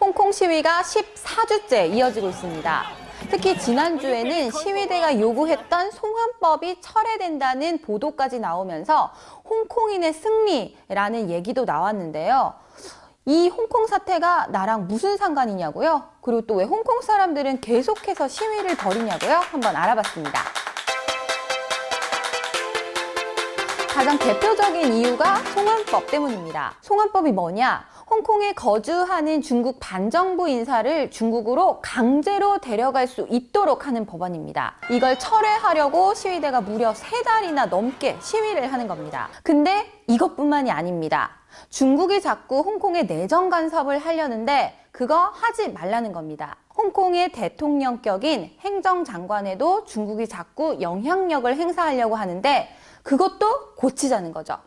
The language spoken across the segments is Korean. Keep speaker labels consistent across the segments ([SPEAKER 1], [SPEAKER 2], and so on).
[SPEAKER 1] 홍콩 시위가 14주째 이어지고 있습니다. 특히 지난주에는 시위대가 요구했던 송환법이 철회된다는 보도까지 나오면서 홍콩인의 승리라는 얘기도 나왔는데요. 이 홍콩 사태가 나랑 무슨 상관이냐고요? 그리고 또 왜 홍콩 사람들은 계속해서 시위를 벌이냐고요? 한번 알아봤습니다. 가장 대표적인 이유가 송환법 때문입니다. 송환법이 뭐냐? 홍콩에 거주하는 중국 반정부 인사를 중국으로 강제로 데려갈 수 있도록 하는 법안입니다. 이걸 철회하려고 시위대가 무려 3달이나 넘게 시위를 하는 겁니다. 근데 이것뿐만이 아닙니다. 중국이 자꾸 홍콩에 내정 간섭을 하려는데 그거 하지 말라는 겁니다. 홍콩의 대통령격인 행정장관에도 중국이 자꾸 영향력을 행사하려고 하는데 그것도 고치자는 거죠.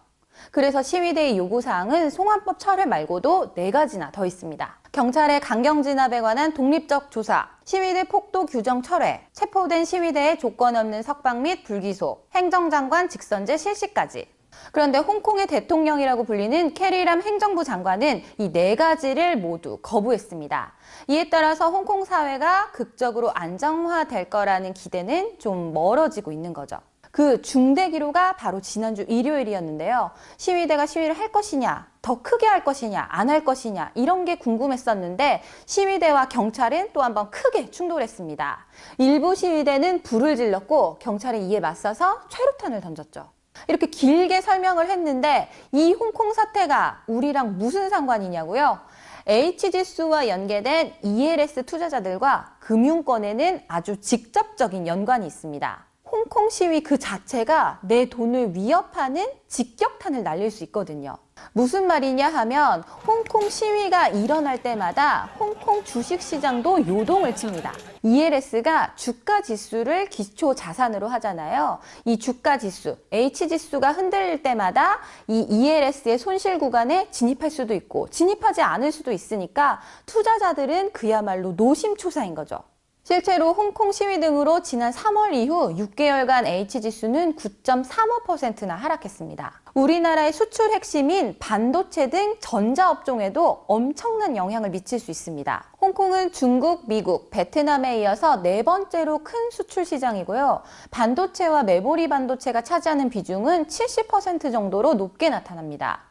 [SPEAKER 1] 그래서 시위대의 요구사항은 송환법 철회 말고도 4가지나 더 있습니다. 경찰의 강경 진압에 관한 독립적 조사, 시위대 폭도 규정 철회, 체포된 시위대의 조건 없는 석방 및 불기소, 행정장관 직선제 실시까지. 그런데 홍콩의 대통령이라고 불리는 캐리람 행정부 장관은 이 4가지를 모두 거부했습니다. 이에 따라서 홍콩 사회가 극적으로 안정화될 거라는 기대는 좀 멀어지고 있는 거죠. 그 중대 기로가 바로 지난주 일요일이었는데요. 시위대가 시위를 할 것이냐, 더 크게 할 것이냐, 안 할 것이냐 이런 게 궁금했었는데 시위대와 경찰은 또 한 번 크게 충돌했습니다. 일부 시위대는 불을 질렀고 경찰이 이에 맞서서 최루탄을 던졌죠. 이렇게 길게 설명을 했는데 이 홍콩 사태가 우리랑 무슨 상관이냐고요? H지수와 연계된 ELS 투자자들과 금융권에는 아주 직접적인 연관이 있습니다. 홍콩 시위 그 자체가 내 돈을 위협하는 직격탄을 날릴 수 있거든요. 무슨 말이냐 하면 홍콩 시위가 일어날 때마다 홍콩 주식시장도 요동을 칩니다. ELS가 주가지수를 기초 자산으로 하잖아요. 이 주가지수, H지수가 흔들릴 때마다 이 ELS의 손실 구간에 진입할 수도 있고 진입하지 않을 수도 있으니까 투자자들은 그야말로 노심초사인 거죠. 실제로 홍콩 시위 등으로 지난 3월 이후 6개월간 H지수는 9.35%나 하락했습니다. 우리나라의 수출 핵심인 반도체 등 전자업종에도 엄청난 영향을 미칠 수 있습니다. 홍콩은 중국, 미국, 베트남에 이어서 4번째로 큰 수출 시장이고요. 반도체와 메모리 반도체가 차지하는 비중은 70% 정도로 높게 나타납니다.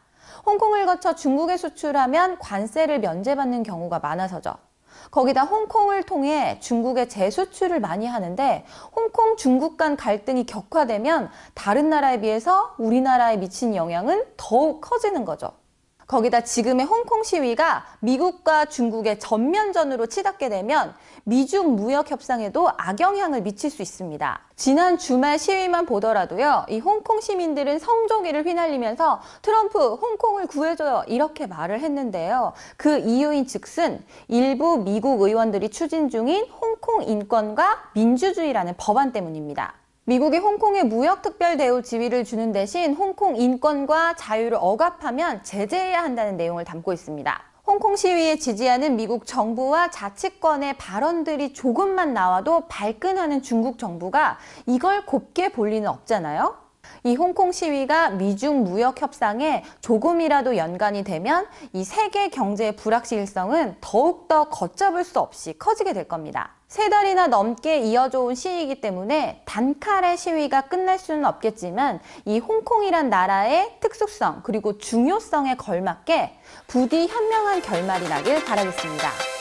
[SPEAKER 1] 홍콩을 거쳐 중국에 수출하면 관세를 면제받는 경우가 많아서죠. 거기다 홍콩을 통해 중국에 재수출을 많이 하는데 홍콩 중국 간 갈등이 격화되면 다른 나라에 비해서 우리나라에 미친 영향은 더욱 커지는 거죠. 거기다 지금의 홍콩 시위가 미국과 중국의 전면전으로 치닫게 되면 미중 무역 협상에도 악영향을 미칠 수 있습니다. 지난 주말 시위만 보더라도요. 이 홍콩 시민들은 성조기를 휘날리면서 트럼프 홍콩을 구해줘요 이렇게 말을 했는데요. 그 이유인 즉슨 일부 미국 의원들이 추진 중인 홍콩 인권과 민주주의라는 법안 때문입니다. 미국이 홍콩에 무역특별 대우 지위를 주는 대신 홍콩 인권과 자유를 억압하면 제재해야 한다는 내용을 담고 있습니다. 홍콩 시위에 지지하는 미국 정부와 자치권의 발언들이 조금만 나와도 발끈하는 중국 정부가 이걸 곱게 볼 리는 없잖아요. 이 홍콩 시위가 미중 무역 협상에 조금이라도 연관이 되면 이 세계 경제의 불확실성은 더욱더 걷잡을 수 없이 커지게 될 겁니다. 3달이나 넘게 이어져 온 시위이기 때문에 단칼에 시위가 끝날 수는 없겠지만 이 홍콩이란 나라의 특수성 그리고 중요성에 걸맞게 부디 현명한 결말이 나길 바라겠습니다.